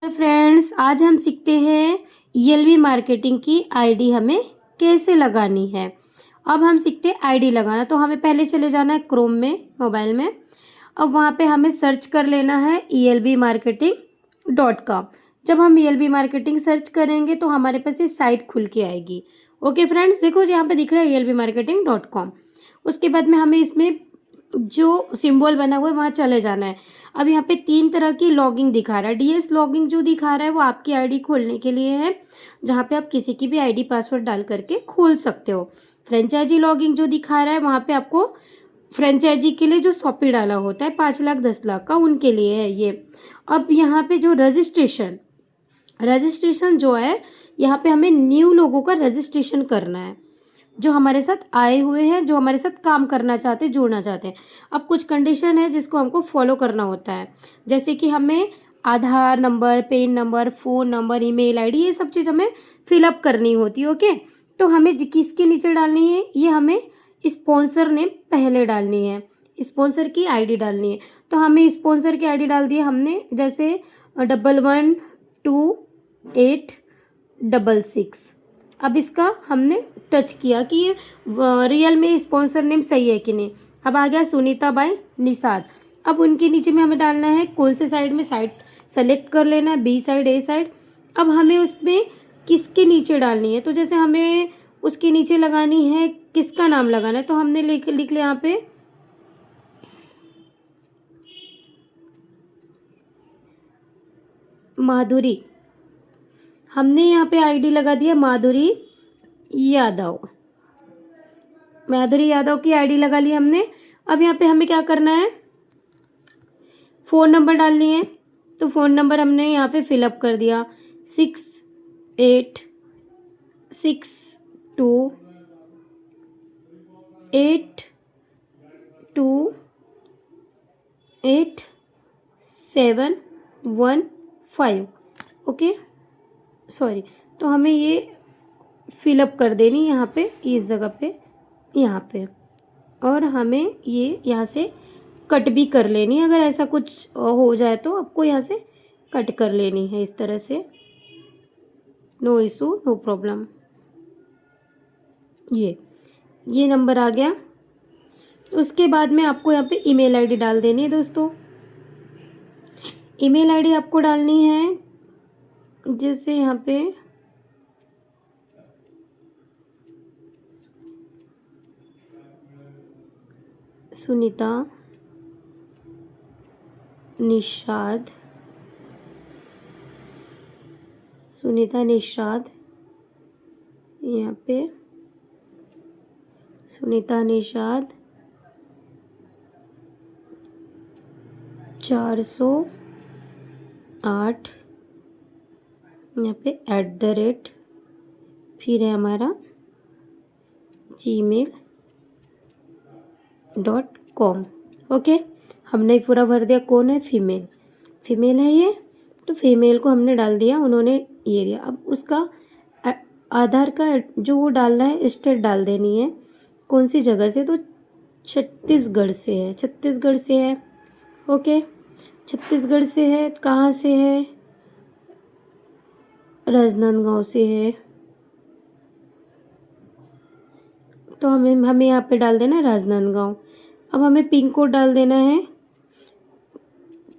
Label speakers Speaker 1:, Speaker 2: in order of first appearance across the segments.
Speaker 1: Friends, आज हम सीखते हैं ईएलबी मार्केटिंग की आईडी हमें कैसे लगानी है। अब हम सीखते हैं आईडी लगाना। तो हमें पहले चले जाना है क्रोम में, मोबाइल में। अब वहाँ पे हमें सर्च कर लेना है elbmarketing.com। जब हम elb मार्केटिंग सर्च करेंगे तो हमारे पास ये साइट खुल के आएगी। ओके फ्रेंड्स, देखो यहाँ पे दिख रहा है elbmarketing.com। उसके बाद में हमें इसमें जो सिंबल बना हुआ है वहाँ चले जाना है। अब यहाँ पे 3 तरह की लॉगिंग दिखा रहा है। डीएस लॉगिंग जो दिखा रहा है वो आपकी आईडी खोलने के लिए है, जहाँ पे आप किसी की भी आईडी पासवर्ड डाल करके खोल सकते हो। फ्रेंचाइजी लॉगिंग जो दिखा रहा है वहाँ पे आपको फ्रेंचाइजी के लिए जो शॉपी डाला होता है 5 लाख 10 लाख का, उनके लिए है ये। अब यहाँ पे जो रजिस्ट्रेशन जो है, यहाँ पे हमें न्यू लोगों का रजिस्ट्रेशन करना है, जो हमारे साथ आए हुए हैं, जो हमारे साथ काम करना चाहते हैं, जुड़ना चाहते हैं। अब कुछ कंडीशन है जिसको हमको फॉलो करना होता है, जैसे कि हमें Aadhaar number, PAN number, phone number, email ID, ये सब चीज़ हमें फिलअप करनी होती है। ओके, तो हमें किसके नीचे डालनी है, ये हमें स्पॉन्सर नेम पहले डालनी है, स्पॉन्सर की आईडी डालनी है। तो हमें स्पॉन्सर की आईडी डाल दी हमने, जैसे 112866। अब इसका हमने टच किया कि ये रियल में स्पॉन्सर नेम सही है कि नहीं। अब आ गया सुनीता बाई निषाद। अब उनके नीचे में हमें डालना है कौन से साइड में, साइड सेलेक्ट कर लेना है, बी साइड, ए साइड। अब हमें उसमें किसके नीचे डालनी है, तो जैसे हमें उसके नीचे लगानी है, किसका नाम लगाना है, तो हमने लिख लिया यहाँ पे माधुरी। हमने यहाँ पे आईडी लगा दिया माधुरी यादव। माधुरी यादव की आईडी लगा ली हमने। अब यहाँ पे हमें क्या करना है, फ़ोन नंबर डालनी है। तो फ़ोन नंबर हमने यहाँ पे फिलअप कर दिया, 68628715। Okay, sorry. तो हमें ये फिलअप कर देनी यहाँ पे, इस जगह पे, यहाँ पे। और हमें ये यहाँ से कट भी कर लेनी है। अगर ऐसा कुछ हो जाए तो आपको यहाँ से कट कर लेनी है इस तरह से, नो इशू, नो प्रॉब्लम। ये नंबर आ गया। उसके बाद में आपको यहाँ पे ईमेल आईडी डाल देनी है दोस्तों। ईमेल आईडी आपको डालनी है, जैसे यहाँ पे सुनीता निषाद, यहाँ पे सुनीता निषाद 408, यहाँ पे @ फिर है हमारा gmail.com। ओके, हमने पूरा भर दिया। कौन है, फीमेल है ये, तो फीमेल को हमने डाल दिया, उन्होंने ये दिया। अब उसका आधार का जो वो डालना है, स्टेट डाल देनी है, कौन सी जगह से, तो छत्तीसगढ़ से है। ओके, छत्तीसगढ़ से है, कहाँ से है, राजनांदगांव से है। तो हमें यहाँ पे डाल देना है राजनांदगांव। अब हमें पिन कोड डाल देना है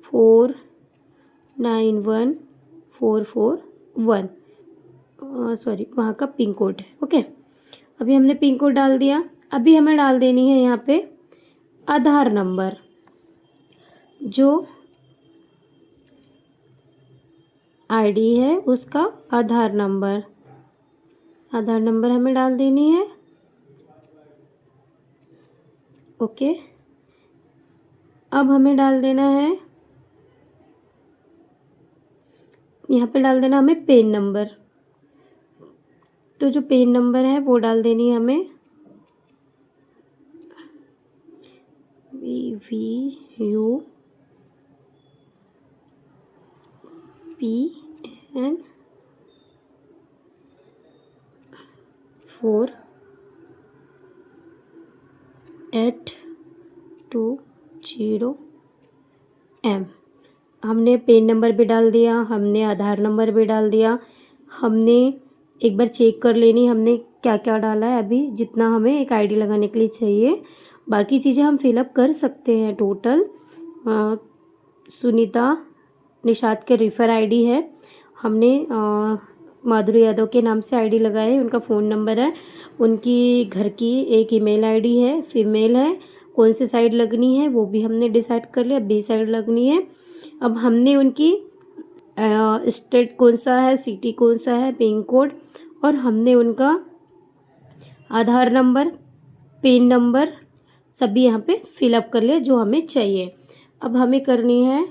Speaker 1: 491441, सॉरी, वहाँ का पिन कोड है। ओके, अभी हमने पिन कोड डाल दिया। अभी हमें डाल देनी है यहाँ पे आधार नंबर, जो आईडी है उसका आधार नंबर हमें डाल देनी है। ओके, अब हमें डाल देना है, यहाँ पे डाल देना हमें पेन नंबर। तो जो पेन नंबर है वो डाल देनी है हमें, VUPN 4820M। हमने पेन नंबर भी डाल दिया, हमने आधार नंबर भी डाल दिया। हमने एक बार चेक कर लेनी हमने क्या क्या डाला है अभी, जितना हमें एक आईडी लगाने के लिए चाहिए। बाकी चीज़ें हम फिलअप कर सकते हैं। टोटल सुनीता निषाद के रेफर आईडी है, हमने माधुरी यादव के नाम से आईडी लगाए है, उनका फ़ोन नंबर है, उनकी घर की एक ईमेल आईडी है, फीमेल है, कौन सी साइड लगनी है वो भी हमने डिसाइड कर लिया, बी साइड लगनी है। अब हमने उनकी स्टेट कौन सा है, सिटी कौन सा है, पिन कोड, और हमने उनका आधार नंबर, पेन नंबर सभी यहाँ पे फिलअप कर लिया जो हमें चाहिए। अब हमें करनी है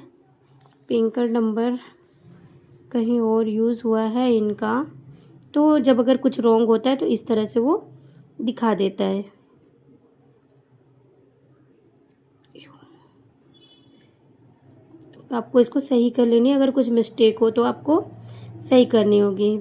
Speaker 1: पिन कार्ड नंबर कहीं और यूज़ हुआ है इनका, तो जब अगर कुछ रॉन्ग होता है तो इस तरह से वो दिखा देता है। आपको इसको सही कर लेनी है, अगर कुछ मिस्टेक हो तो आपको सही करनी होगी।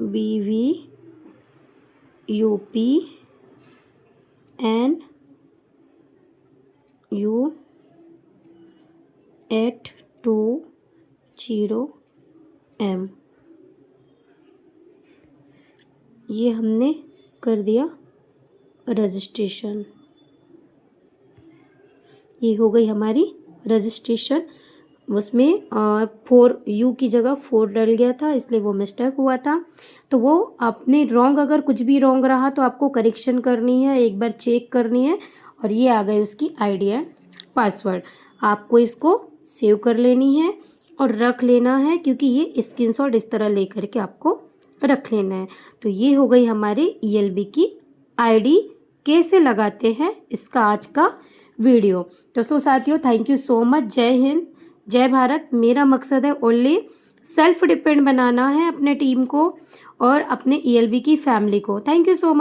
Speaker 1: BVUPNU@20M ये हमने कर दिया रजिस्ट्रेशन। ये हो गई हमारी रजिस्ट्रेशन। उसमें 4U की जगह 4 डल गया था, इसलिए वो मिस्टेक हुआ था। तो वो आपने रॉन्ग, अगर कुछ भी रॉन्ग रहा तो आपको करेक्शन करनी है, एक बार चेक करनी है। और ये आ गई उसकी आईडी एंड पासवर्ड। आपको इसको सेव कर लेनी है और रख लेना है, क्योंकि ये स्क्रीनशॉट इस तरह ले करके आपको रख लेना है। तो ये हो गई हमारी ELB की आईडी कैसे लगाते हैं, इसका आज का वीडियो। तो साथियों, थैंक यू सो मच। जय हिंद, जय भारत। मेरा मकसद है ओनली सेल्फ डिपेंड बनाना है अपने टीम को और अपने ELB की फैमिली को। Thank you so much.